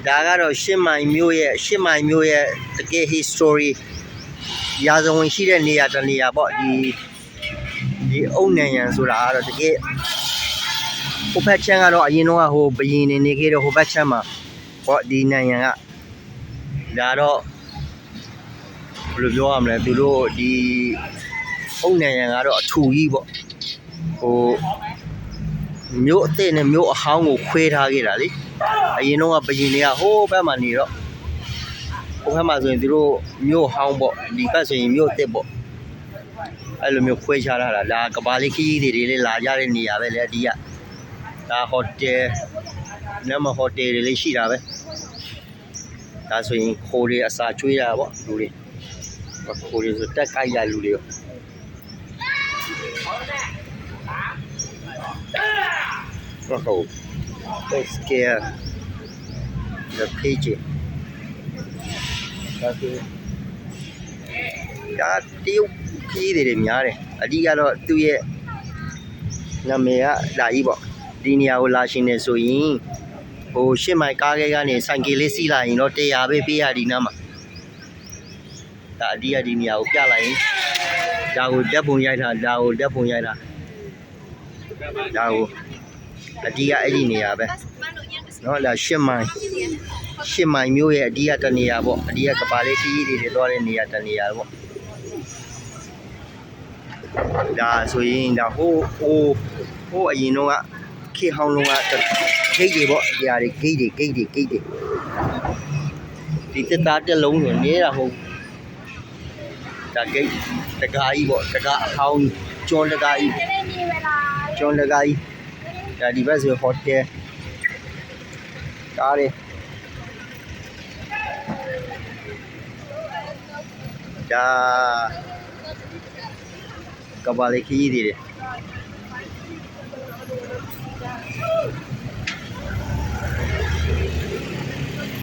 ဒါကတော့ရှစ်မိုင်မြို့ရဲ့တကယ် history ရာဇဝင်ရှိတဲ့နေရာတစ်နေရာပေါ့ဒီအုတ်နံရံဆိုတာကတော့တကယ်ဟိုဘက်ချမ်းကတော့အရင်တော့ဟိုဘရင်နေခဲ့တော့ဟိုဘက်ချမ်းမှာပေါ့ဒီနံရံကဒါတော့ဘယ်လိုပြောရမလဲသူတို့ဒီအုတ်နံရံကတော့အထူကြီးပေါ့ဟိုမြို့အသစ်နဲ့မြို့အဟောင်းကိုခွဲထားခဲ့တာလေအရင်တော့ဘရင်တွေကဟိုဘက်မှာနေတော့ဟိုဘက်မှာဆိုရင်သူတို့မြို့ဟောင်းပေါ့ဒီဘက်ဆိုရင်မြို့အသစ်ပေါ့အဲ့လိုမျိုးခွဲခြားထားတာဒါကဘာလေးခရီးတွေလည်းလာကြတဲ့နေရာပဲလေဒီကဒါဟိုတယ်နမဟိုတယ်တွေလည်းရှိတာပဲဒါဆိုရင်ခိုးတွေအစာကျွေးတာပေါ့လူတွေခိုးတွေဆိုတက်ကိုက်ရလူတွေဟုတ် let's scare the page ဒါဆိုဒါတရုတ်ကြီးတွေများတယ်အဓိကတော့သူ့ရဲ့နာမည်ကလာကြီးပေါ့ဒီနေရာကိုလာရှင်နေဆိုရင်ဟိုရှစ်မိုင်ကားခဲကနေဆိုင်ကယ်လေးစီးလာရင်တော့100ပဲပေးရဒီနားမှာဒါအဓိကဒီနေရာကိုပြလိုက်ရင်ဒါကိုတက်ပုံရိုက်တာဒါကိုတက်ပုံရိုက်တာဒါကိုအဓိကအဲ့ဒီနေရာပဲเนาะဒါရှစ်မိုင်မျိုးရဲ့အဓိကတနေရာပေါ့အဓိကကပါလေးခရီးတွေသွားတဲ့နေရာတနေရာပေါ့ဒါဆိုရင်ဒါဟိုအရင်တော့ခေဟောင်းလုံးကဂိတ်တွေပေါ့ဒီဟာတွေဂိတ်တွေဒီတက်သားတက်လုံးဆိုနေတာဟုတ်ဒါဂိတ်တကားကြီးပေါ့တကားအဟောင်းကျွန်းတကားကြီးဒါဒီဘက်ဆိုဟိုတယ်ကားတွေဒါကဘာလေးခရီးတွေ